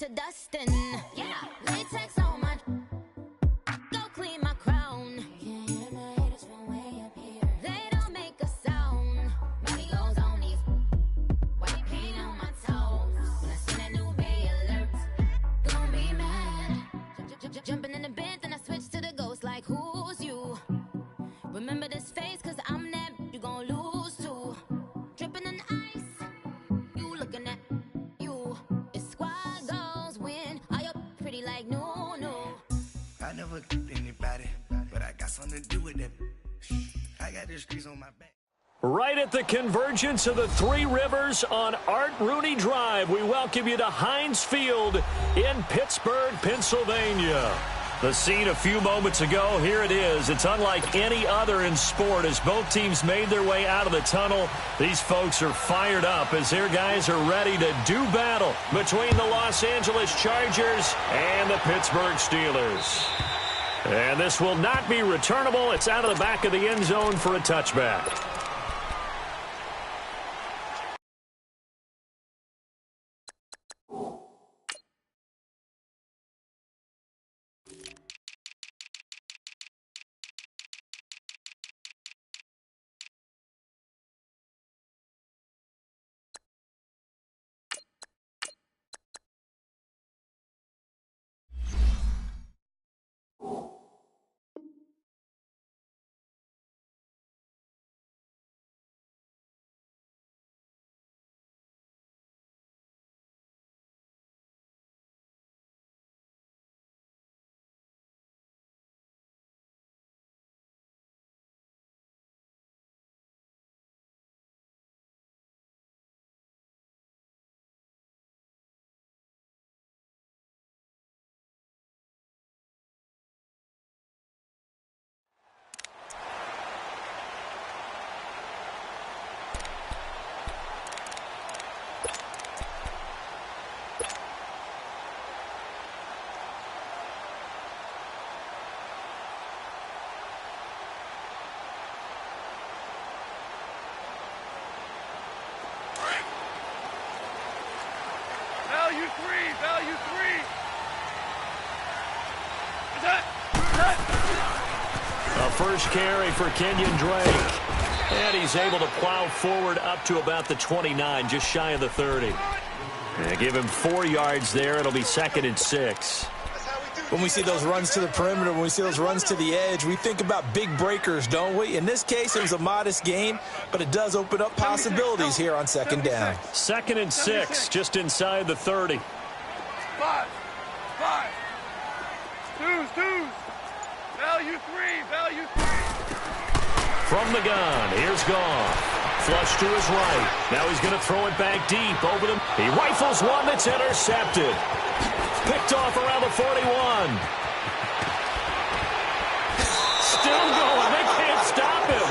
to dustin'. Yeah, latex on my. Go clean my crown. Can't hear my haters from way up here. They don't make a sound. Money goes on these. White paint on my toes. When I see that new bay alert, gonna be mad. Jumping in the bed, then I switch to the ghost like who's you? Remember this face, cause I'm that you gon' lose to. Dripping in ice, you looking at you. It's squad goals win. Are you pretty like no? I never anybody, but I got something to do with it. I got the streets on my back. Right at the convergence of the Three Rivers on Art Rooney Drive, we welcome you to Heinz Field in Pittsburgh, Pennsylvania. The scene a few moments ago, here it is. It's unlike any other in sport as both teams made their way out of the tunnel. These folks are fired up as their guys are ready to do battle between the Los Angeles Chargers and the Pittsburgh Steelers. And this will not be returnable. It's out of the back of the end zone for a touchback. Value three. A first carry for Kenyon Drake. And he's able to plow forward up to about the 29, just shy of the 30. And give him 4 yards there. It'll be 2nd and 6. When we see those runs to the perimeter, when we see those runs to the edge, we think about big breakers, don't we? In this case, it was a modest gain, but it does open up possibilities here on 2nd down. 2nd and 6, just inside the 30. Five. Twos. Value three. From the gun, here's Goff. Flush to his right. Now he's going to throw it back deep over them. He rifles one that's intercepted. Picked off around the 41. Still going. They can't stop him.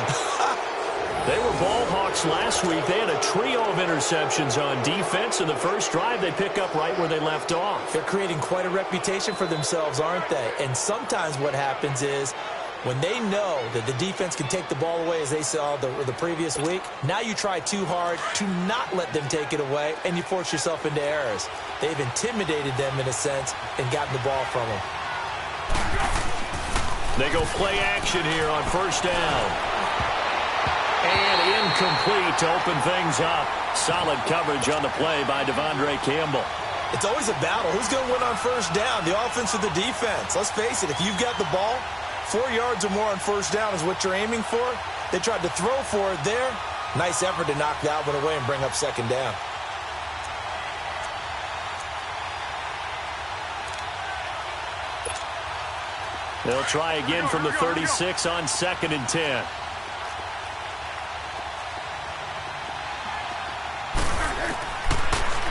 They were ball hawks last week. They had a trio of interceptions on defense. In the first drive, they pick up right where they left off. They're creating quite a reputation for themselves, aren't they? And sometimes what happens is when they know that the defense can take the ball away, as they saw the previous week, now you try too hard to not let them take it away, and you force yourself into errors. They've intimidated them in a sense and gotten the ball from them. They go play action here on first down. And incomplete to open things up. Solid coverage on the play by Devondre Campbell. It's always a battle. Who's going to win on first down, the offense or the defense? Let's face it, if you've got the ball, 4 yards or more on first down is what you're aiming for. They tried to throw for it there. Nice effort to knock that one away and bring up 2nd down. They'll try again from the 36 on 2nd and 10.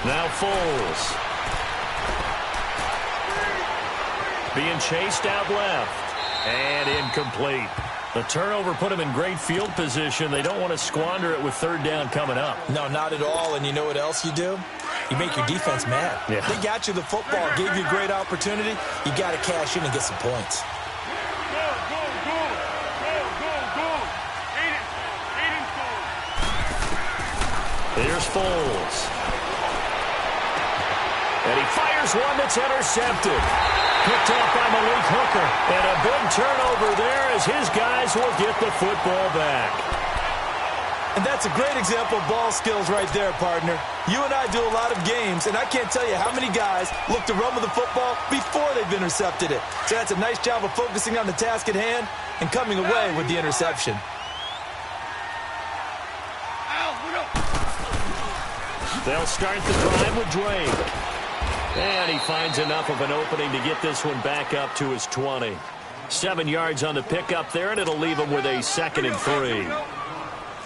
Now Foles. Being chased out left. And incomplete. The turnover put him in great field position. They don't want to squander it with 3rd down coming up. No, not at all. And you know what else you do? You make your defense mad. Yeah. They got you the football, gave you a great opportunity. You got to cash in and get some points. Here's Foles. And he fires Here's one that's intercepted. Picked off by Malik Hooker. And a big turnover there as his guys will get the football back. And that's a great example of ball skills right there, partner. You and I do a lot of games, and I can't tell you how many guys look to run with the football before they've intercepted it. So that's a nice job of focusing on the task at hand and coming away with the interception. They'll start the drive with Drake. And he finds enough of an opening to get this one back up to his 20. 7 yards on the pickup there, and it'll leave him with a 2nd and 3.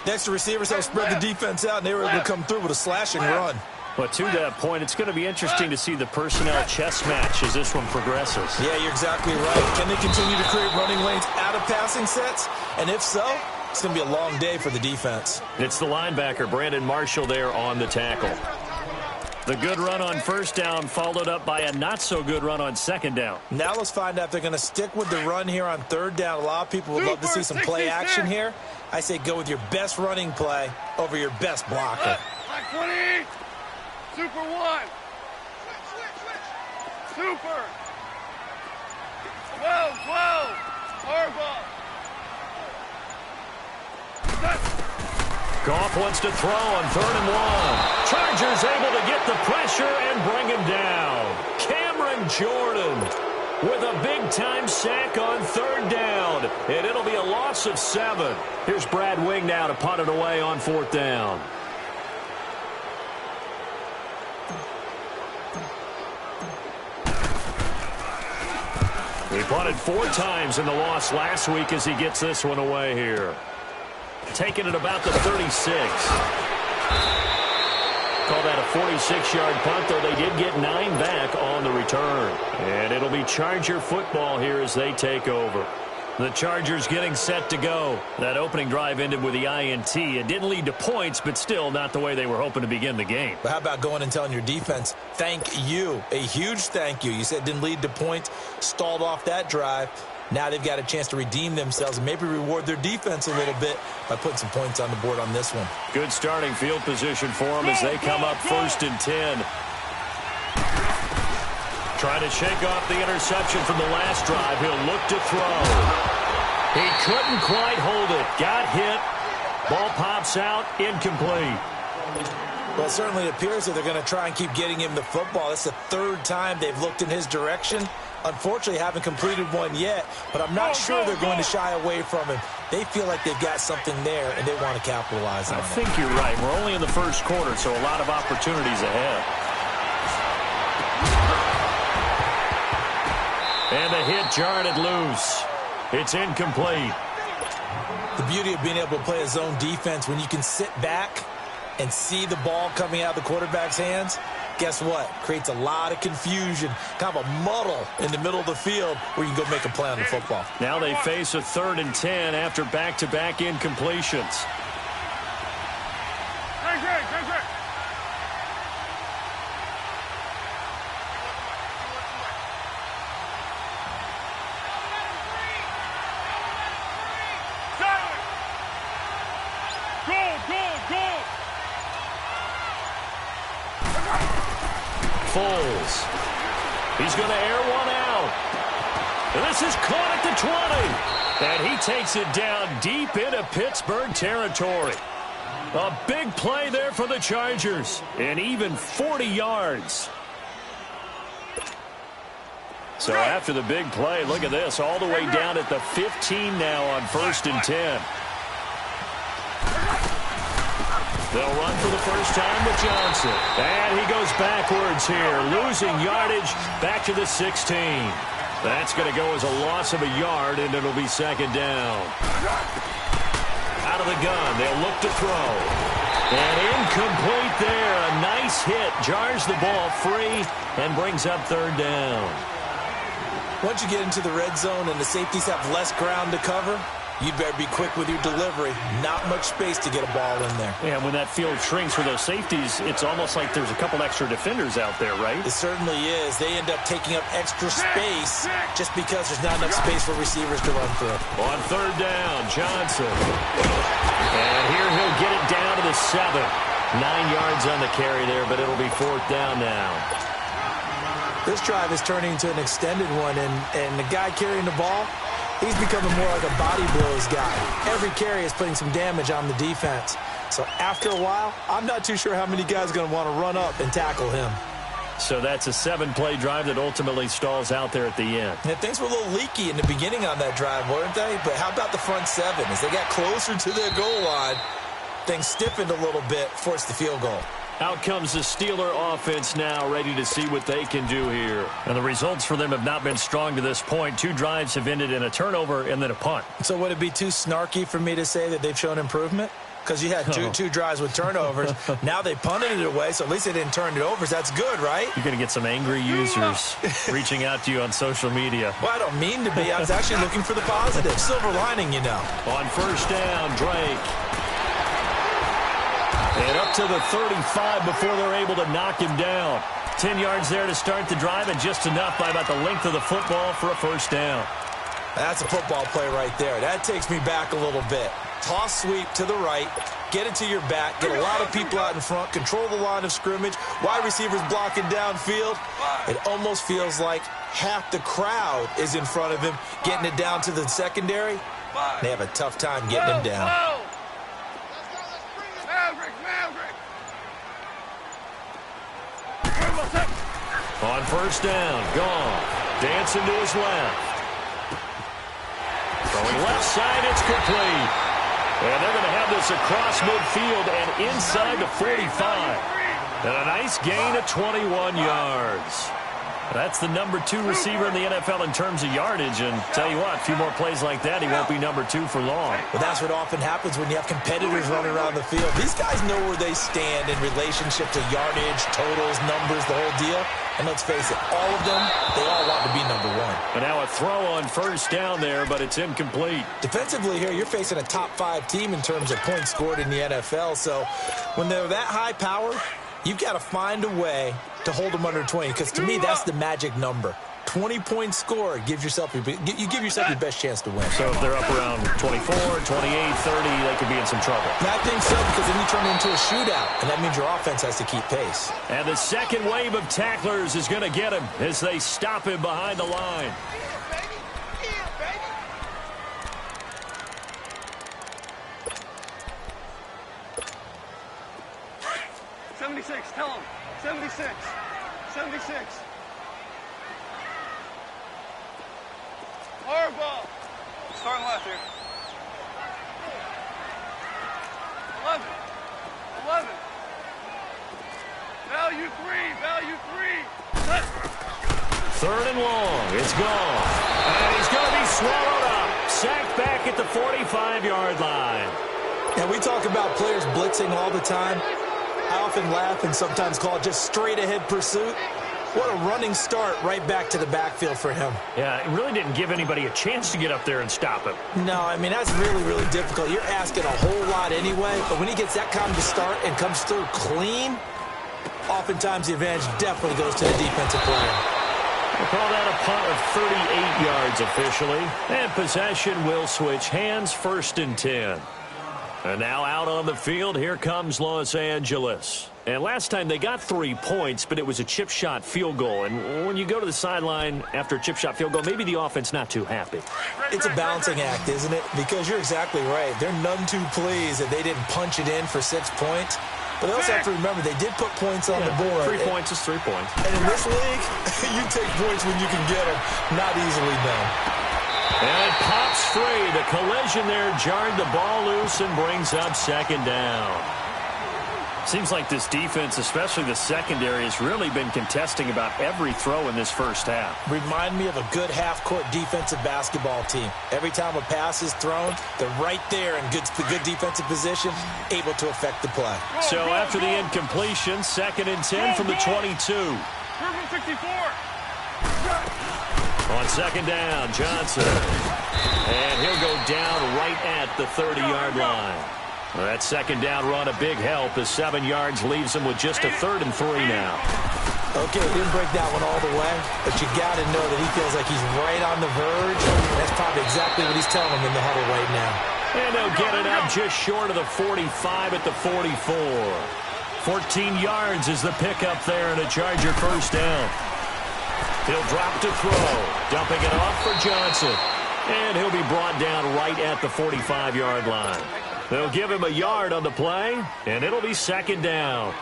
Next, the receivers help spread the defense out, and they were able to come through with a slashing run. But to that point, it's going to be interesting to see the personnel chess match as this one progresses. Yeah, you're exactly right. Can they continue to create running lanes out of passing sets? And if so, it's going to be a long day for the defense. It's the linebacker, Brandon Marshall, there on the tackle. The good run on first down followed up by a not-so-good run on second down. Now let's find out if they're going to stick with the run here on third down. A lot of people would love to see some play action here. I say go with your best running play over your best blocker. Black 20. Super 1. Super. 12. Harbaugh. Goff wants to throw on 3rd and 1. Chargers able to get the pressure and bring him down. Cameron Jordan with a big-time sack on 3rd down. And it'll be a loss of 7. Here's Brad Wing now to punt it away on 4th down. He punted 4 times in the loss last week as he gets this one away here. Taking it about the 36. Call that a 46-yard punt, though they did get 9 back on the return. And it'll be Charger football here as they take over. The Chargers getting set to go. That opening drive ended with the INT. It didn't lead to points, but still not the way they were hoping to begin the game. But how about going and telling your defense, thank you, a huge thank you. You said it didn't lead to points, stalled off that drive. Now they've got a chance to redeem themselves and maybe reward their defense a little bit by putting some points on the board on this one. Good starting field position for them as they come up 1st and 10. Trying to shake off the interception from the last drive. He'll look to throw. He couldn't quite hold it. Got hit. Ball pops out. Incomplete. Well, it certainly appears that they're going to try and keep getting him the football. That's the 3rd time they've looked in his direction. Unfortunately, haven't completed one yet, but I'm not sure they're going to shy away from him. They feel like they've got something there, and they want to capitalize on it. I think you're right. We're only in the 1st quarter, so a lot of opportunities ahead. And the hit jarred it loose. It's incomplete. The beauty of being able to play a zone defense when you can sit back and see the ball coming out of the quarterback's hands, guess what? Creates a lot of confusion, kind of a muddle in the middle of the field where you can go make a play on the football. Now they face a 3rd and 10 after back-to-back incompletions. Foles. He's going to air one out. And this is caught at the 20. And he takes it down deep into Pittsburgh territory. A big play there for the Chargers. And even 40 yards. So after the big play, look at this. All the way down at the 15 now on 1st and 10. They'll run for the first time with Johnson. And he goes backwards here, losing yardage back to the 16. That's going to go as a loss of a yard, and it'll be 2nd down. Out of the gun, they'll look to throw. And incomplete there. A nice hit. Jars the ball free and brings up 3rd down. Once you get into the red zone and the safeties have less ground to cover, you'd better be quick with your delivery. Not much space to get a ball in there. Yeah, when that field shrinks for those safeties, it's almost like there's a couple extra defenders out there, right? It certainly is. They end up taking up extra space just because there's not enough space for receivers to run through. On 3rd down, Johnson. And here he'll get it down to the 7. 9 yards on the carry there, but it'll be 4th down now. This drive is turning into an extended one, and the guy carrying the ball, he's becoming more like a body blows guy. Every carry is putting some damage on the defense. So after a while, I'm not too sure how many guys are going to want to run up and tackle him. So that's a 7-play drive that ultimately stalls out there at the end. Yeah, things were a little leaky in the beginning on that drive, weren't they? But how about the front seven? As they got closer to their goal line, things stiffened a little bit, forced the field goal. Out comes the Steeler offense now, ready to see what they can do here. And the results for them have not been strong to this point. 2 drives have ended in a turnover and then a punt. So would it be too snarky for me to say that they've shown improvement? Because you had two drives with turnovers. Now they punted it away, so at least they didn't turn it over. So that's good, right? You're going to get some angry users reaching out to you on social media. Well, I don't mean to be. I was actually looking for the positive. Silver lining, you know. On first down, Drake. And up to the 35 before they're able to knock him down. 10 yards there to start the drive, and just enough by about the length of the football for a first down. That's a football play right there. That takes me back a little bit. Toss sweep to the right, get it to your back, get a lot of people out in front, control the line of scrimmage, wide receivers blocking downfield. It almost feels like half the crowd is in front of him, getting it down to the secondary. They have a tough time getting him down. On first down, gone. Dancing to his left. Going left side, it's complete. And they're going to have this across midfield and inside the 45. And a nice gain of 21 yards. That's the number 2 receiver in the NFL in terms of yardage. And tell you what, a few more plays like that, he won't be number 2 for long. Well, that's what often happens when you have competitors running around the field. These guys know where they stand in relationship to yardage, totals, numbers, the whole deal. And let's face it, all of them, they all want to be number 1. And now a throw on first down there, but it's incomplete. Defensively here, you're facing a top 5 team in terms of points scored in the NFL. So when they're that high powered, you've got to find a way to hold them under 20, because to me, that's the magic number. 20 points scored, you give yourself your best chance to win. So if they're up around 24, 28, 30, they could be in some trouble. I think so, because then you turn it into a shootout, and that means your offense has to keep pace. And the second wave of tacklers is going to get him as they stop him behind the line. Tell him. 76. 76. Hard ball. Starting left here. 11. 11. Value 3. Value 3. Let. 3rd and long. It's gone. And he's going to be swallowed up. Sacked back at the 45-yard line. And we talk about players blitzing all the time. I often laugh and sometimes call it just straight-ahead pursuit. What a running start right back to the backfield for him. Yeah, it really didn't give anybody a chance to get up there and stop him. No, I mean, that's really, really difficult. You're asking a whole lot anyway, but when he gets that kind of start and comes through clean, oftentimes the advantage definitely goes to the defensive player. We'll call that a punt of 38 yards officially. And possession will switch hands, 1st and 10. And now out on the field, here comes Los Angeles. And last time they got 3 points, but it was a chip shot field goal. And when you go to the sideline after a chip shot field goal, maybe the offense not too happy. It's a balancing act, isn't it? Because you're exactly right. They're none too pleased that they didn't punch it in for 6 points. But they also have to remember they did put points on the board. 3 points is 3 points. And in this league, you take points when you can get them. Not easily done. And it pops free. The collision there jarred the ball loose and brings up 2nd down. Seems like this defense, especially the secondary, has really been contesting about every throw in this first half. Remind me of a good half-court defensive basketball team. Every time a pass is thrown, they're right there in good defensive position, able to affect the play. So after the incompletion, 2nd and 10 from the 22. 64. On 2nd down, Johnson. And he'll go down right at the 30-yard line. That 2nd down run a big help as 7 yards leaves him with just a 3rd and 3 now. Okay, didn't break that one all the way, but you got to know that he feels like he's right on the verge. And that's probably exactly what he's telling him in the huddle right now. And they'll get it up just short of the 45 at the 44. 14 yards is the pickup there and a Charger first down. He'll drop to throw. Dumping it off for Johnson. And he'll be brought down right at the 45-yard line. They'll give him a yard on the play, and it'll be second down.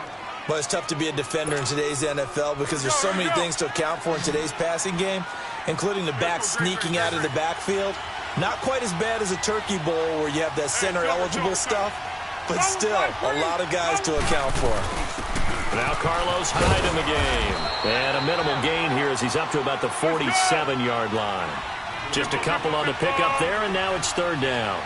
Well, it's tough to be a defender in today's NFL because there's so many things to account for in today's passing game, including the back sneaking out of the backfield. Not quite as bad as a turkey bowl where you have that center-eligible stuff, but still a lot of guys to account for. Now Carlos Hyde in the game. And a minimal gain here as he's up to about the 47-yard line. Just a couple on the pickup there, and now it's third down.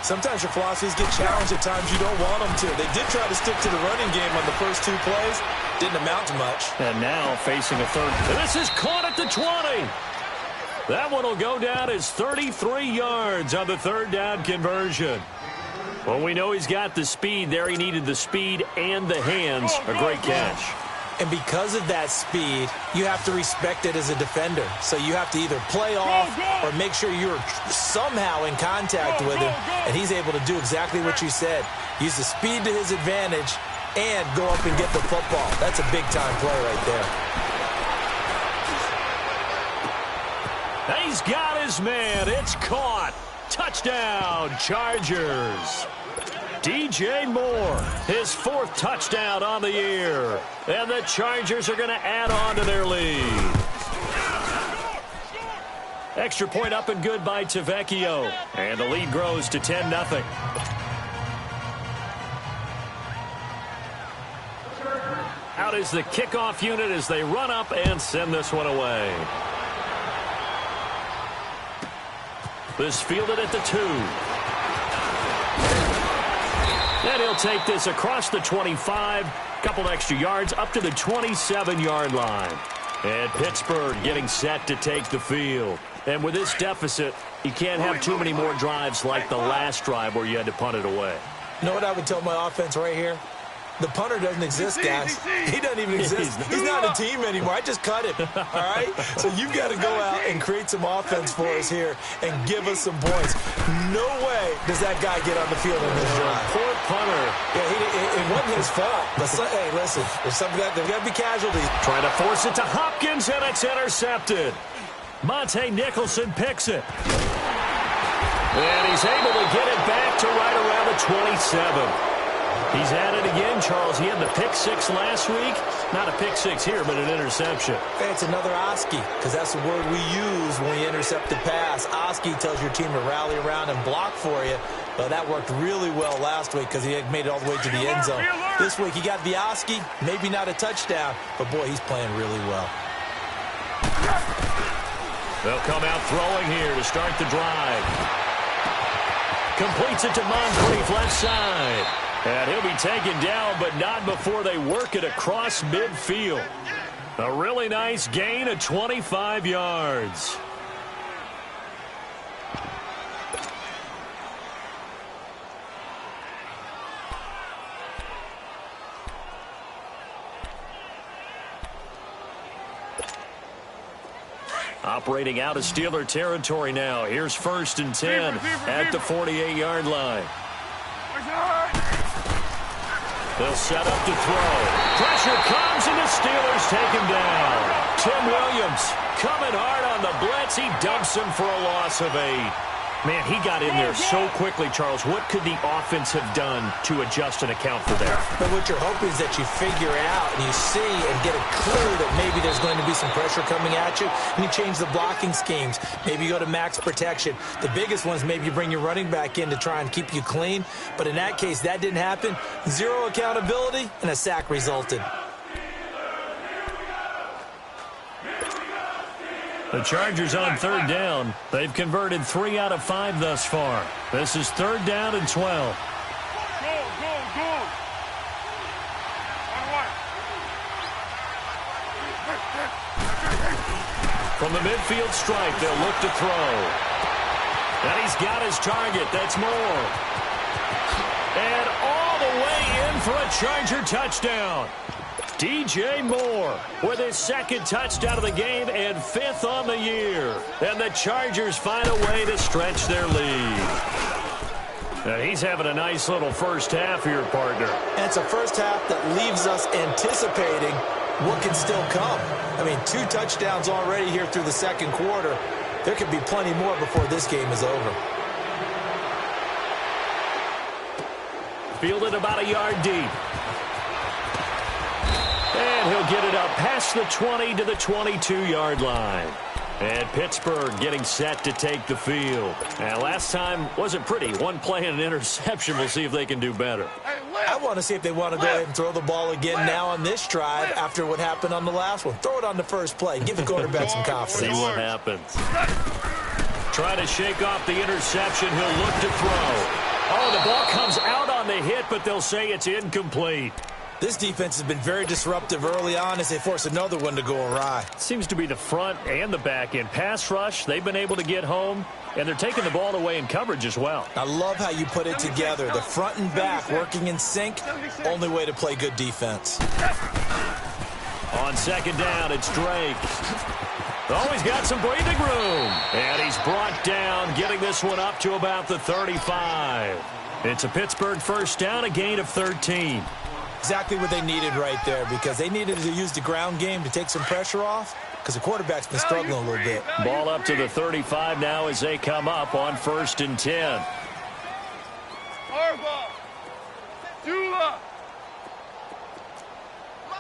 Sometimes your philosophies get challenged at times you don't want them to. They did try to stick to the running game on the first two plays. Didn't amount to much. And now facing a third. This is caught at the 20. That one will go down as 33 yards on the third down conversion. Well, we know he's got the speed there. He needed the speed and the hands. A great catch. And because of that speed, you have to respect it as a defender. So you have to either play off or make sure you're somehow in contact with him. And he's able to do exactly what you said. Use the speed to his advantage and go up and get the football. That's a big-time play right there. He's got his man. It's caught. Touchdown, Chargers. DJ Moore, his fourth touchdown on the year. And the Chargers are going to add on to their lead. Extra point up and good by Tavecchio. And the lead grows to 10-0. Out is the kickoff unit as they run up and send this one away. This fielded at the 2. And he'll take this across the 25. Couple extra yards up to the 27-yard line. And Pittsburgh getting set to take the field. And with this deficit, you can't have too many more drives like the last drive where you had to punt it away. You know what I would tell my offense right here? The punter doesn't exist, guys. He doesn't even exist. He's not a team anymore. I just cut him, all right? So you've got to go out and create some offense for us here and give us some points. No way does that guy get on the field in this drive. Poor punter. Yeah, it wasn't his fault. But hey, listen, there's got to be casualties. Trying to force it to Hopkins, and it's intercepted. Monte Nicholson picks it. And he's able to get it back to right around the 27. He's at it again, Charles. He had the pick six last week. Not a pick six here, but an interception. Hey, it's another Oski, because that's the word we use when we intercept the pass. Oski tells your team to rally around and block for you. Well, that worked really well last week because he had made it all the way to the end zone. This week, he got the Oski, maybe not a touchdown, but, boy, he's playing really well. They'll come out throwing here to start the drive. Completes it to Moncrief left side. And he'll be taken down, but not before they work it across midfield. A really nice gain of 25 yards. Operating out of Steeler territory now. Here's 1st and 10 at the 48-yard line. They'll set up to throw. Pressure comes, and the Steelers take him down. Tim Williams coming hard on the blitz. He dumps him for a loss of 8. Man, he got in there so quickly, Charles. What could the offense have done to adjust and account for that? But what you're hoping is that you figure out and you see and get a clue that maybe there's going to be some pressure coming at you, and you change the blocking schemes. Maybe you go to max protection. The biggest one is maybe you bring your running back in to try and keep you clean. But in that case, that didn't happen. Zero accountability, and a sack resulted. The Chargers on 3rd down. They've converted 3 out of 5 thus far. This is 3rd down and 12. Go. From the midfield stripe, they'll look to throw. And he's got his target. That's Moore. And all the way in for a Charger touchdown. DJ Moore with his 2nd touchdown of the game and 5th on the year. And the Chargers find a way to stretch their lead. Now he's having a nice little first half here, partner. And it's a first half that leaves us anticipating what can still come. I mean, 2 touchdowns already here through the second quarter. There could be plenty more before this game is over. Fielded about a yard deep. And he'll get it up past the 20 to the 22-yard line. And Pittsburgh getting set to take the field. And last time wasn't pretty. One play and an interception. We'll see if they can do better. I want to see if they want to go ahead and throw the ball again now on this drive after what happened on the last one. Throw it on the first play. Give the quarterback some confidence. See what happens. Trying to shake off the interception. He'll look to throw. Oh, the ball comes out on the hit, but they'll say it's incomplete. This defense has been very disruptive early on as they force another one to go awry. Seems to be the front and the back end. Pass rush, they've been able to get home, and they're taking the ball away in coverage as well. I love how you put it together. The front and back working in sync, only way to play good defense. On second down, it's Drake. Oh, he's got some breathing room. And he's brought down, getting this one up to about the 35. It's a Pittsburgh first down, a gain of 13. Exactly what they needed right there, because they needed to use the ground game to take some pressure off, because the quarterback's been struggling a little bit. Ball up to the 35 now as they come up on 1st and 10. Harbaugh. Dula.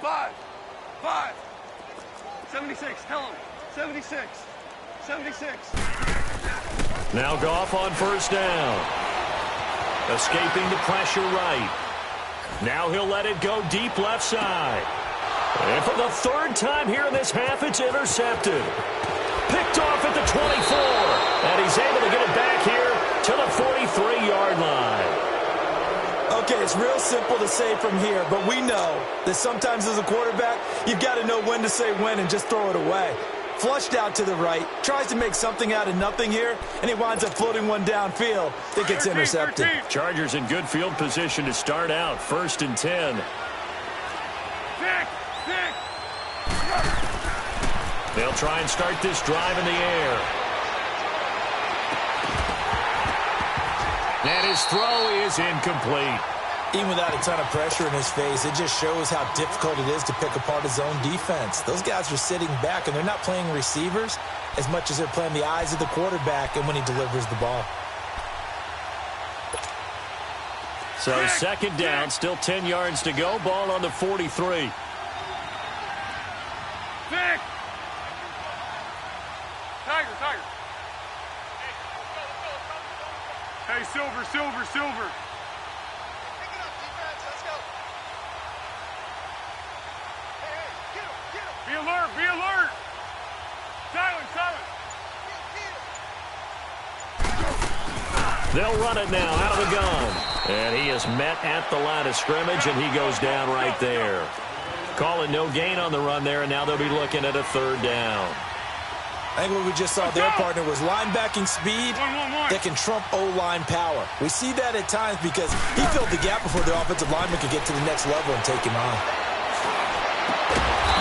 5. 76. Tell him. 76. 76. Now Goff on first down. Escaping the pressure right. Now he'll let it go deep left side. And for the 3rd time here in this half, it's intercepted. Picked off at the 24. And he's able to get it back here to the 43-yard line. Okay, it's real simple to say from here, but we know that sometimes as a quarterback, you've got to know when to say when and just throw it away. Flushed out to the right, tries to make something out of nothing here, and he winds up floating one downfield that gets intercepted. Chargers in good field position to start out. 1st and 10. They'll try and start this drive in the air. And his throw is incomplete. Even without a ton of pressure in his face, it just shows how difficult it is to pick apart his own defense. Those guys are sitting back, and they're not playing receivers as much as they're playing the eyes of the quarterback and when he delivers the ball. So 2nd down, still 10 yards to go. Ball on the 43. Tiger. Hey, Silver. Be alert! Silent! They'll run it now out of the gun. And he is met at the line of scrimmage, and he goes down right there. Calling no gain on the run there, and now they'll be looking at a 3rd down. I think what we just saw their partner was linebacking speed that can trump O-line power. We see that at times because he filled the gap before the offensive lineman could get to the next level and take him on.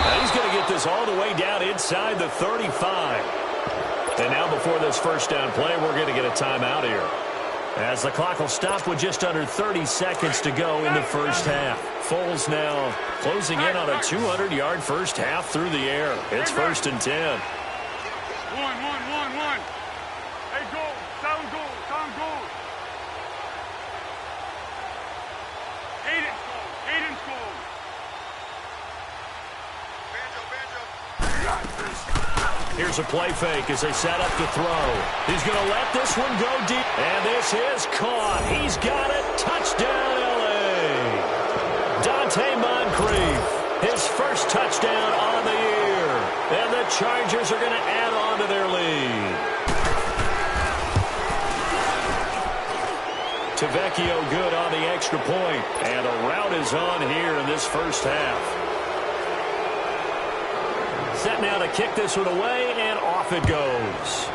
Now he's going to get this all the way down inside the 35. And now before this first down play, we're going to get a timeout here, as the clock will stop with just under 30 seconds to go in the first half. Foles now closing in on a 200-yard first half through the air. It's 1st and 10. One. Hey, goal. Sound goal. Aiden's goal. Here's a play fake as they set up to throw. He's going to let this one go deep. And this is caught. He's got it. Touchdown, L.A. Dante Moncrief, his first touchdown on the year. And the Chargers are going to add on to their lead. Tavecchio good on the extra point. And a rout is on here in this first half. Set now to kick this one away, and off it goes.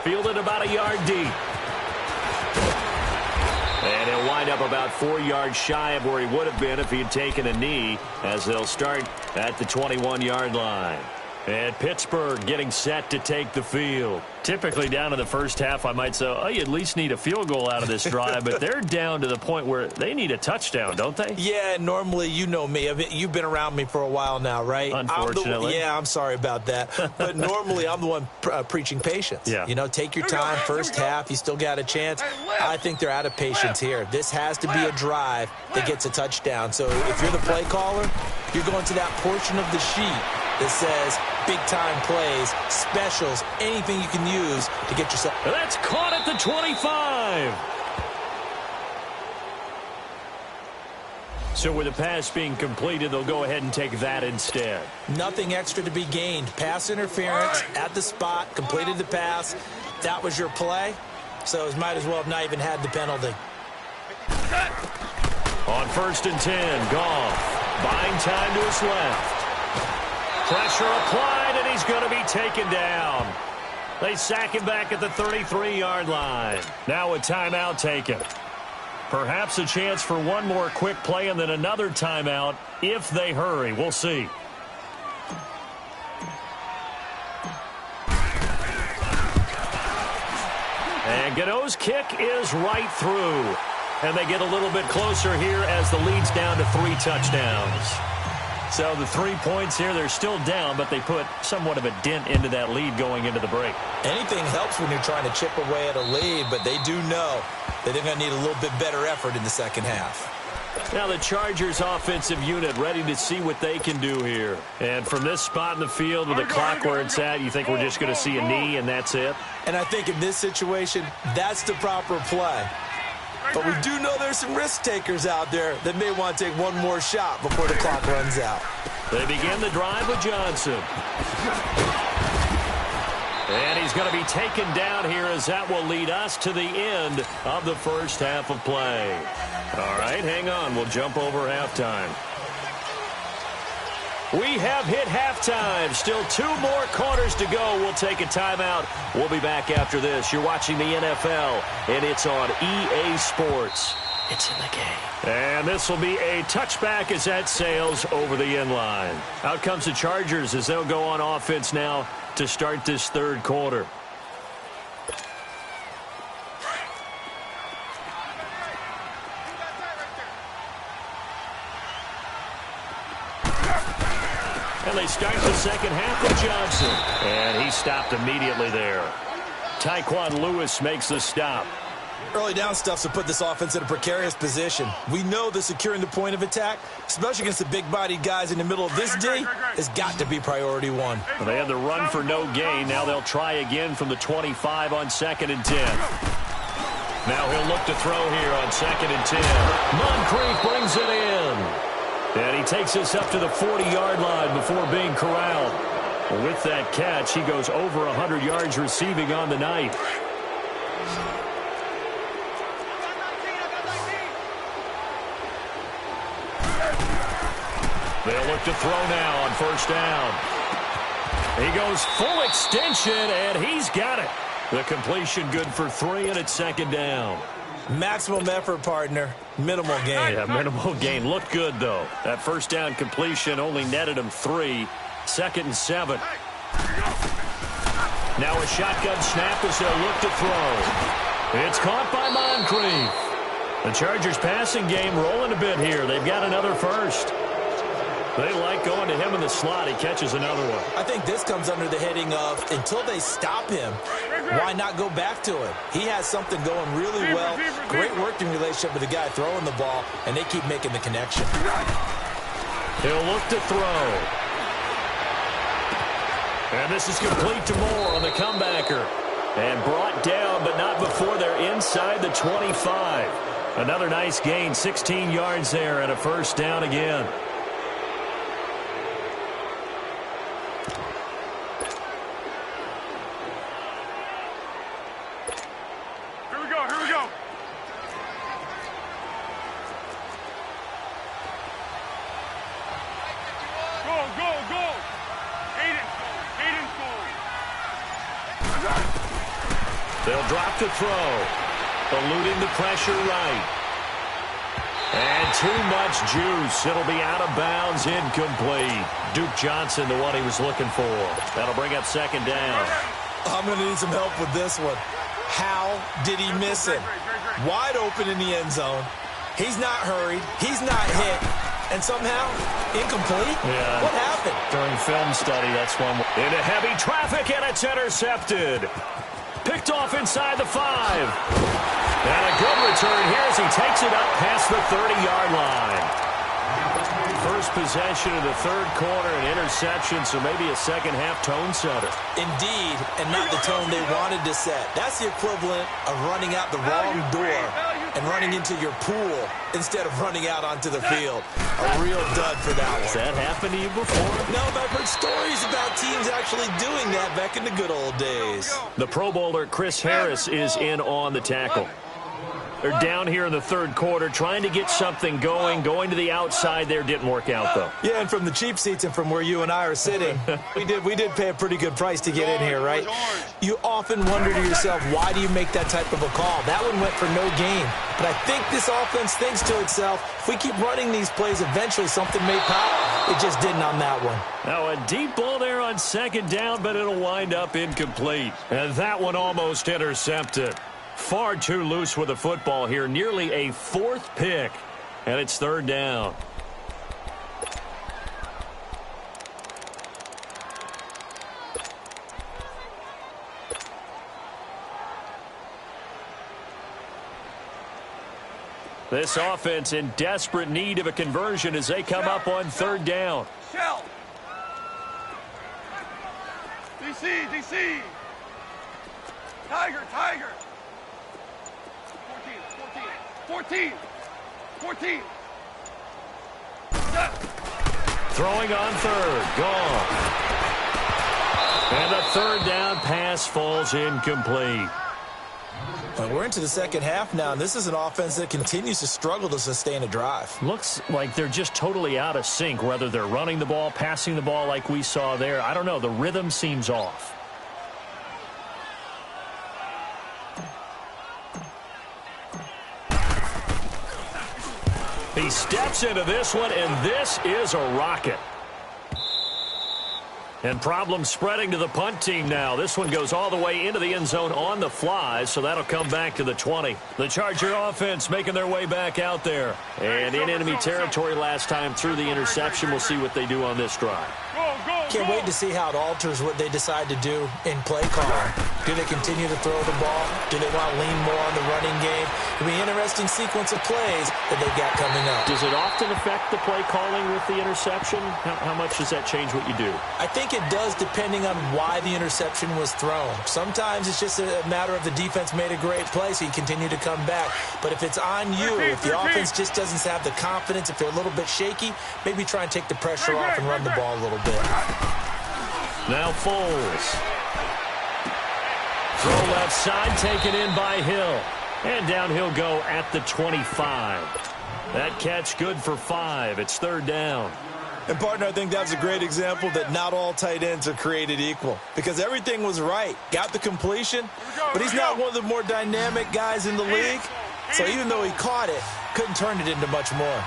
Fielded about a yard deep. And he'll wind up about 4 yards shy of where he would have been if he had taken a knee, as they'll start at the 21-yard line. And Pittsburgh getting set to take the field. Typically down in the first half, I might say, oh, you at least need a field goal out of this drive, but they're down to the point where they need a touchdown, don't they? Yeah, normally, you know me. I mean, you've been around me for a while now, right? Unfortunately. I'm sorry about that. But normally, I'm the one preaching patience. Yeah. You know, take your time. First half, you still got a chance. I think they're out of patience here. This has to be a drive that gets a touchdown. So if you're the play caller, you're going to that portion of the sheet that says big-time plays, specials, anything you can use to get yourself. That's caught at the 25. So with the pass being completed, they'll go ahead and take that instead. Nothing extra to be gained. Pass interference at the spot, completed the pass. That was your play, so it might as well have not even had the penalty. On 1st and 10, Goff buying time to his left. Pressure applied, and he's going to be taken down. They sack him back at the 33-yard line. Now a timeout taken. Perhaps a chance for one more quick play and then another timeout if they hurry. We'll see. And Gano's kick is right through. And they get a little bit closer here as the lead's down to 3 touchdowns. So the 3 points here, they're still down, but they put somewhat of a dent into that lead going into the break. Anything helps when you're trying to chip away at a lead, but they do know that they're going to need a little bit better effort in the second half. Now the Chargers offensive unit ready to see what they can do here. And from this spot in the field with the clock where it's at, you think we're just going to see a knee and that's it? And I think in this situation, that's the proper play. But we do know there's some risk takers out there that may want to take one more shot before the clock runs out. They begin the drive with Johnson. And he's going to be taken down here as that will lead us to the end of the first half of play. All right, hang on. We'll jump over halftime. We have hit halftime. Still 2 more quarters to go. We'll take a timeout. We'll be back after this. You're watching the NFL, and it's on EA Sports. It's in the game. And this will be a touchback as that sails over the end line. Out comes the Chargers as they'll go on offense now to start this third quarter. And they start the second half with Johnson. And he stopped immediately there. Tyquan Lewis makes the stop. Early down stuff's to put this offense in a precarious position. We know that securing the point of attack, especially against the big-bodied guys in the middle of this D, has got to be priority one. Well, they had the run for no gain. Now they'll try again from the 25 on 2nd and 10. Now he'll look to throw here on 2nd and 10. Moncrief brings it in. And he takes us up to the 40-yard line before being corralled. With that catch, he goes over 100 yards receiving on the night. They'll look to throw now on 1st down. He goes full extension, and he's got it. The completion good for 3, and it's 2nd down. Maximum effort, partner. Minimal gain. Yeah, minimal gain. Looked good, though. That 1st down completion only netted him 3. 2nd and 7. Now a shotgun snap as they'll look to throw. It's caught by Moncrief. The Chargers passing game rolling a bit here. They've got another first. They like going to him in the slot. He catches another one. I think this comes under the heading of until they stop him, why not go back to him? He has something going really well. Great working relationship with the guy throwing the ball, and they keep making the connection. He'll look to throw. And this is complete to Moore on the comebacker. And brought down, but not before they're inside the 25. Another nice gain, 16 yards there, and a 1st down again. They'll drop to throw. Eluding the pressure right. And too much juice. It'll be out of bounds, incomplete. Duke Johnson, the one he was looking for. That'll bring up second down. I'm going to need some help with this one. How did he miss him? Wide open in the end zone. He's not hurried. He's not hit. And somehow, incomplete? Yeah. What happened? During film study, that's one. Into heavy traffic, and it's intercepted. Picked off inside the 5. And a good return here as he takes it up past the 30-yard line. First possession of the third quarter, an interception, so maybe a second-half tone setter. Indeed, and not the tone they wanted to set. That's the equivalent of running out the wrong door and running into your pool instead of running out onto the field. A real dud for that one. Has that happened to you before? No, but I've heard stories about teams actually doing that back in the good old days. The Pro Bowler Chris Harris is in on the tackle. They're down here in the third quarter, trying to get something going. Going to the outside there didn't work out, though. Yeah, and from the cheap seats and from where you and I are sitting, we did pay a pretty good price to get in here, right? You often wonder to yourself, why do you make that type of a call? That one went for no gain. But I think this offense thinks to itself, if we keep running these plays, eventually something may pop. It just didn't on that one. Now a deep ball there on second down, but it'll wind up incomplete. And that one almost intercepted. Far too loose with the football here. Nearly a 4th pick. And it's third down. This offense in desperate need of a conversion as they come up on third down. Shell. DC. Tiger. 14. Throwing on third. Gone. And the third down pass falls incomplete. But we're into the second half now, and this is an offense that continues to struggle to sustain a drive. Looks like they're just totally out of sync, whether they're running the ball, passing the ball like we saw there. I don't know. The rhythm seems off. He steps into this one, and this is a rocket. And problems spreading to the punt team now. This one goes all the way into the end zone on the fly, so that'll come back to the 20. The Charger offense making their way back out there. And in enemy territory last time through the interception. We'll see what they do on this drive. Can't wait to see how it alters what they decide to do in play calling. Do they continue to throw the ball? Do they want to lean more on the running game? It'll be an interesting sequence of plays that they've got coming up. Does it often affect the play calling with the interception? How much does that change what you do? I think it does, depending on why the interception was thrown. Sometimes it's just a matter of the defense made a great play, so you continue to come back. But if it's on you, if the offense just doesn't have the confidence, if they're a little bit shaky, maybe try and take the pressure off and run the ball a little bit. Now Foles. Throw left side, taken in by Hill. And down he'll go at the 25. That catch good for 5. It's third down. And, partner, I think that's a great example that not all tight ends are created equal. Because everything was right. Got the completion, but he's not one of the more dynamic guys in the league. So even though he caught it, couldn't turn it into much more.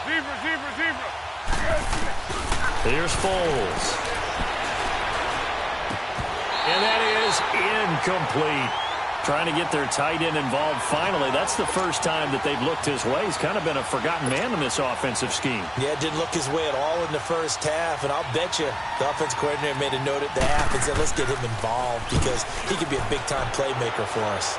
Zebra. Here's Foles. And that is incomplete. Trying to get their tight end involved finally. That's the first time that they've looked his way. He's kind of been a forgotten man in this offensive scheme. Yeah, didn't look his way at all in the first half. And I'll bet you the offense coordinator made a note at the half and said, let's get him involved because he could be a big-time playmaker for us.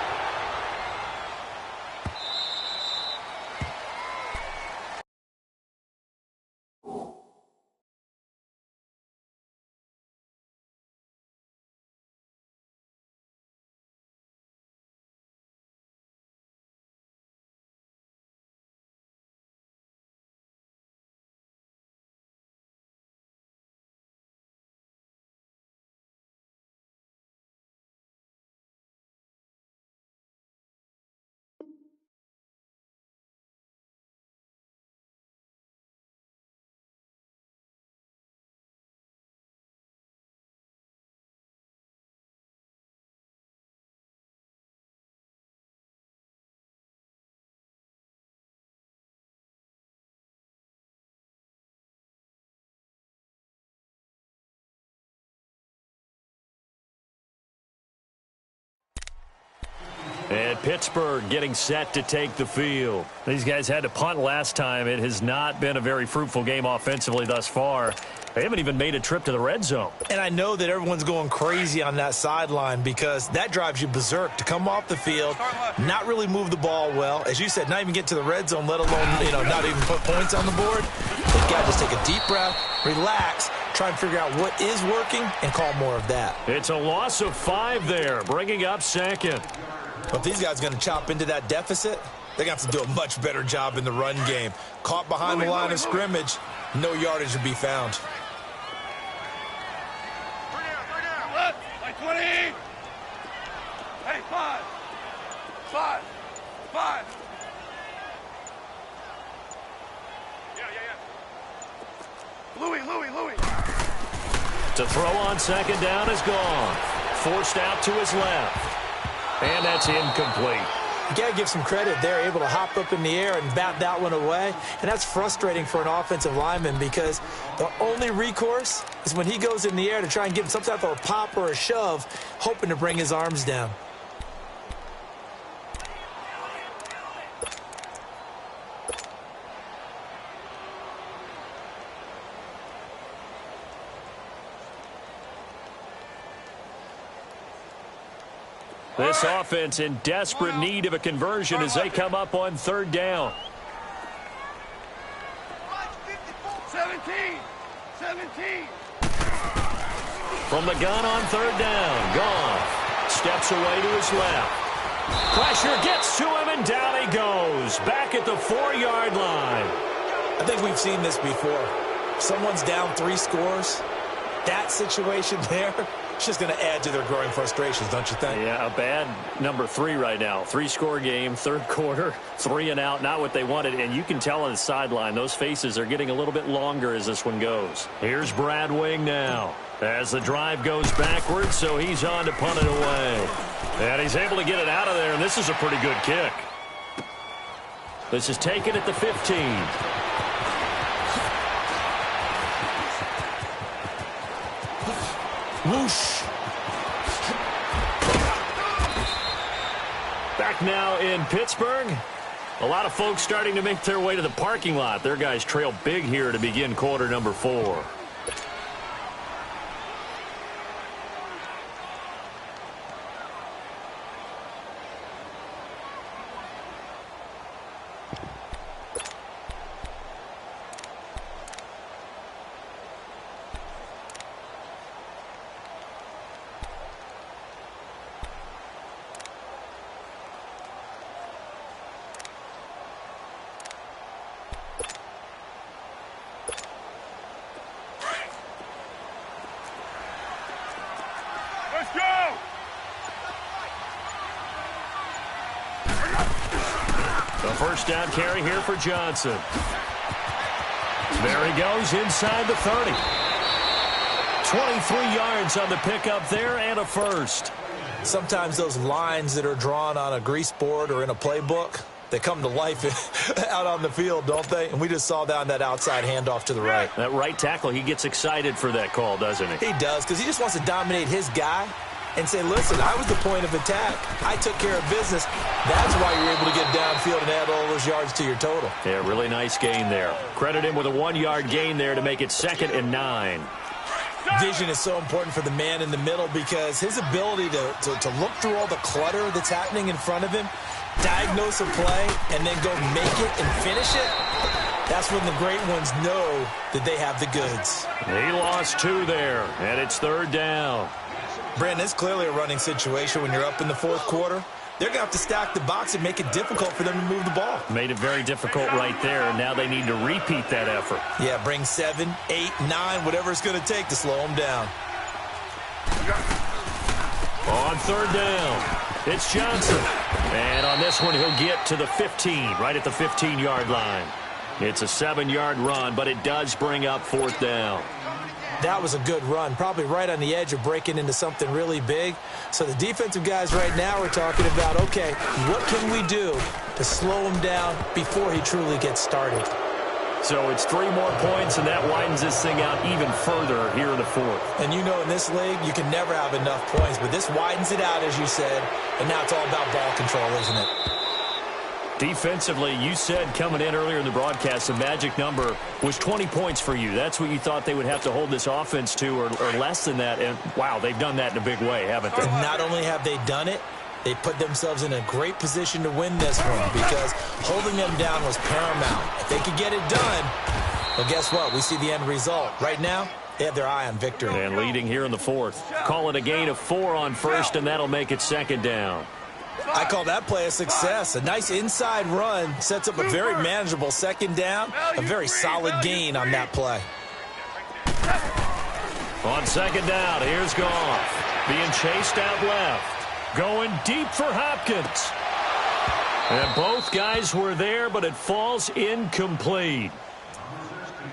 And Pittsburgh getting set to take the field. These guys had to punt last time. It has not been a very fruitful game offensively thus far. They haven't even made a trip to the red zone. And I know that everyone's going crazy on that sideline because that drives you berserk to come off the field, not really move the ball well. As you said, not even get to the red zone, let alone, not even put points on the board. You've got to just take a deep breath, relax, try and figure out what is working, and call more of that. It's a loss of 5 there, bringing up second. But if these guys are going to chop into that deficit, they're going to have to do a much better job in the run game. Caught behind the line of scrimmage, no yardage to be found. Like 20. Hey, 5. 5. 5. Yeah. Louis. To throw on second down is gone. Forced out to his left. And that's incomplete. You got to give some credit. They're able to hop up in the air and bat that one away. And that's frustrating for an offensive lineman because the only recourse is when he goes in the air to try and give him some type of a pop or a shove, hoping to bring his arms down. This offense in desperate need of a conversion as they come up on third down. 17. From the gun on third down, Goff steps away to his left. Pressure gets to him, and down he goes. Back at the 4-yard line. I think we've seen this before. Someone's down 3 scores. That situation there, it's just going to add to their growing frustrations, don't you think? Yeah, a bad number 3 right now. 3-score game, third quarter, 3 and out, not what they wanted. And you can tell on the sideline, those faces are getting a little bit longer as this one goes. Here's Brad Wing now as the drive goes backwards, so he's on to punt it away. And he's able to get it out of there, and this is a pretty good kick. This is taken at the 15. Whoosh. Back now in Pittsburgh. A lot of folks starting to make their way to the parking lot. Their guys trail big here to begin quarter number 4. First down carry here for Johnson. There he goes inside the 30. 23 yards on the pickup there and a first. Sometimes those lines that are drawn on a grease board or in a playbook, they come to life out on the field, don't they? And we just saw that on that outside handoff to the right. That right tackle, he gets excited for that call, doesn't he? He does, because he just wants to dominate his guy and say, listen, I was the point of attack. I took care of business. That's why you're able to get downfield and add all those yards to your total. Yeah, really nice gain there. Credit him with a 1-yard gain there to make it 2nd and 9. Vision is so important for the man in the middle because his ability to look through all the clutter that's happening in front of him, diagnose a play, and then go make it and finish it, that's when the great ones know that they have the goods. He lost 2 there, and it's 3rd down. Brandon, it's clearly a running situation when you're up in the 4th quarter. They're going to have to stack the box and make it difficult for them to move the ball. Made it very difficult right there, and now they need to repeat that effort. Yeah, bring 7, 8, 9, whatever it's going to take to slow them down. On 3rd down, it's Johnson. And on this one, he'll get to the 15, right at the 15-yard line. It's a 7-yard run, but it does bring up 4th down. That was a good run, probably right on the edge of breaking into something really big. So the defensive guys right now are talking about, okay, what can we do to slow him down before he truly gets started? So it's 3 more points, and that widens this thing out even further here in the fourth. And you know in this league, you can never have enough points, but this widens it out, as you said, and now it's all about ball control, isn't it? Defensively, you said coming in earlier in the broadcast, the magic number was 20 points for you. That's what you thought they would have to hold this offense to, or less than that. And, wow, they've done that in a big way, haven't they? And not only have they done it, they put themselves in a great position to win this one because holding them down was paramount. If they could get it done, well, guess what? We see the end result. Right now, they have their eye on victory. And leading here in the fourth. Call it a gain of 4 on first, and that'll make it second down. I call that play a success. A nice inside run sets up a very manageable second down, a very solid gain on that play. On second down, here's Goff. Being chased out left. Going deep for Hopkins. And both guys were there, but it falls incomplete.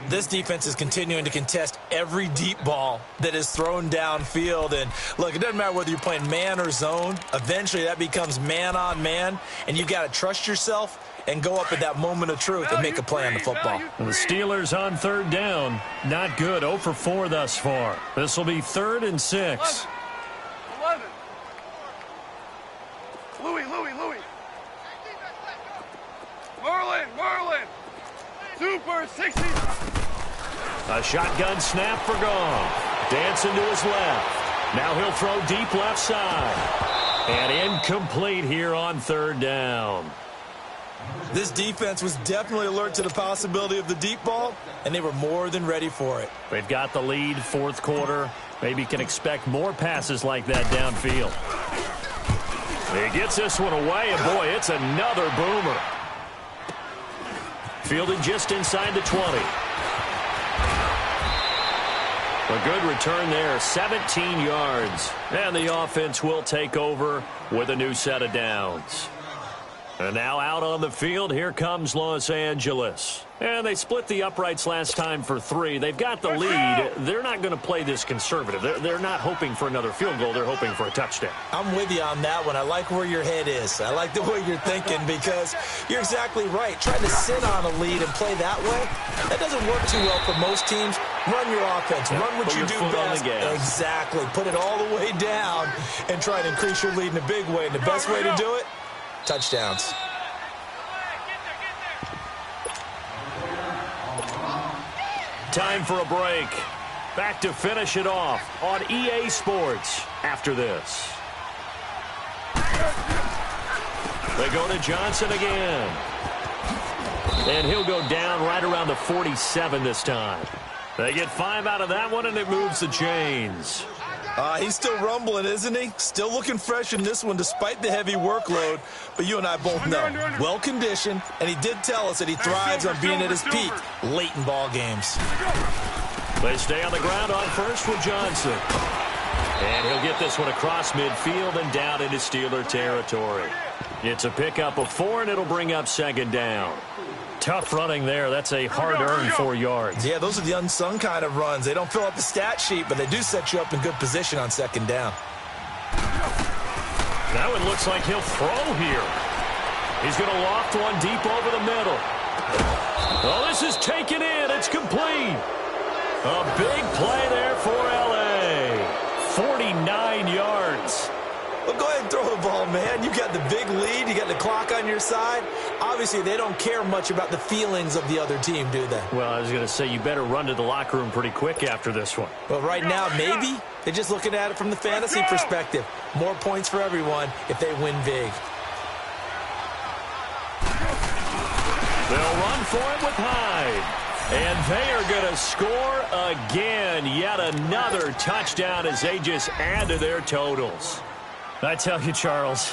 This defense is continuing to contest every deep ball that is thrown downfield. And, look, it doesn't matter whether you're playing man or zone. Eventually, that becomes man-on-man, and you've got to trust yourself and go up at that moment of truth and make a play on the football. And the Steelers on third down. Not good. 0 for 4 thus far. This will be 3rd and 6. 11. Louis. Merlin. Super 60. A shotgun snap for Goff. Dancing to his left. Now he'll throw deep left side. And incomplete here on third down. This defense was definitely alert to the possibility of the deep ball, and they were more than ready for it. They've got the lead, fourth quarter. Maybe can expect more passes like that downfield. He gets this one away, and boy, it's another boomer. Fielded just inside the 20. A good return there, 17 yards. And the offense will take over with a new set of downs. And now out on the field, here comes Los Angeles. And they split the uprights last time for 3. They've got the lead. They're not going to play this conservative. They're not hoping for another field goal. They're hoping for a touchdown. I'm with you on that one. I like where your head is. I like the way you're thinking because you're exactly right. Trying to sit on a lead and play that way, that doesn't work too well for most teams. Run your offense. Run what you do best. Exactly. Put it all the way down and try to increase your lead in a big way. And the best way to do it, touchdowns. Time for a break. Back to finish it off on EA Sports after this. They go to Johnson again. And he'll go down right around the 47 this time. They get 5 out of that one, and it moves the chains. He's still rumbling, isn't he? Still looking fresh in this one despite the heavy workload. But you and I both know, well-conditioned, and he did tell us that he thrives on being at his peak late in ball games. They stay on the ground on first with Johnson. And he'll get this one across midfield and down into Steeler territory. It's a pickup of 4, and it'll bring up second down. Tough running there. That's a hard-earned 4 yards. Yeah, those are the unsung kind of runs. They don't fill up the stat sheet, but they do set you up in good position on second down. Now it looks like he'll throw here. He's going to loft one deep over the middle. Oh, this is taken in. It's complete. A big play there for L.A. 49 yards. Well, go ahead and throw the ball, man. You got the big lead. You got the clock on your side. Obviously, they don't care much about the feelings of the other team, do they? Well, I was going to say, you better run to the locker room pretty quick after this one. Well, right now, maybe they're just looking at it from the fantasy perspective. More points for everyone if they win big. They'll run for it with Hyde. And they are going to score again. Yet another touchdown as they just add to their totals. I tell you, Charles,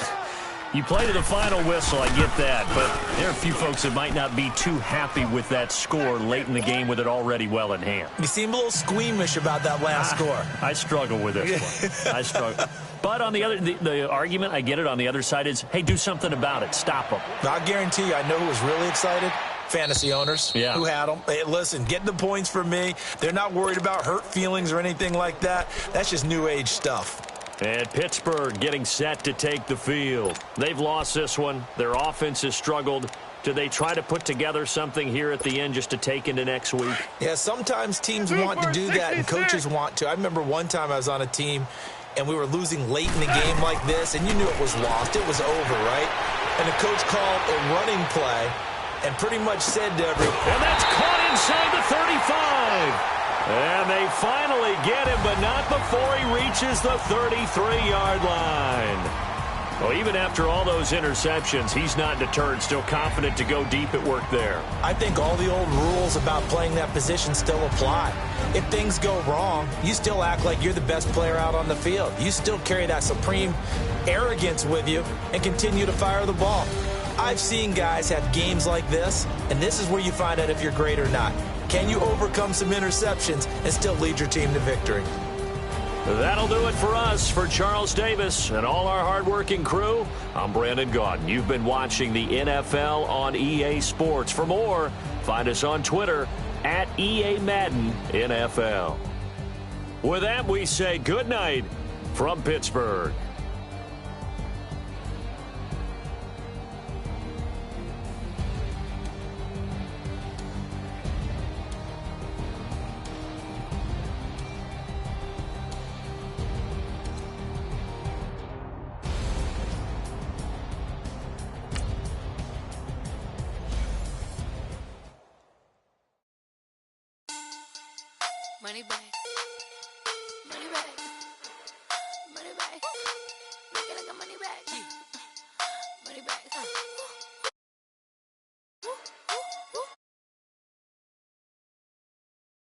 you play to the final whistle, I get that, but there are a few folks that might not be too happy with that score late in the game with it already well in hand. You seem a little squeamish about that last score. I struggle with this one. I struggle. But on the other, the argument, I get it, on the other side is, hey, do something about it. Stop them. I guarantee you, I know who was really excited. Fantasy owners who had them. Hey, listen, get the points for me. They're not worried about hurt feelings or anything like that. That's just new age stuff. And Pittsburgh getting set to take the field. They've lost this one. Their offense has struggled Do they try to put together something here at the end just to take into next week? Yeah, sometimes teams want to do that and coaches want to. I remember one time I was on a team and we were losing late in the game like this, and you knew it was lost. It was over, right? And the coach called a running play and pretty much said to everyone, and that's caught inside the 35. And they finally get him, but not before he reaches the 33-yard line. Well, even after all those interceptions, he's not deterred, still confident to go deep at work there. I think all the old rules about playing that position still apply. If things go wrong, you still act like you're the best player out on the field. You still carry that supreme arrogance with you and continue to fire the ball. I've seen guys have games like this, and this is where you find out if you're great or not. Can you overcome some interceptions and still lead your team to victory? That'll do it for us. For Charles Davis and all our hardworking crew, I'm Brandon Gaudin. You've been watching the NFL on EA Sports. For more, find us on Twitter at EA Madden NFL. With that, we say good night from Pittsburgh. Money back.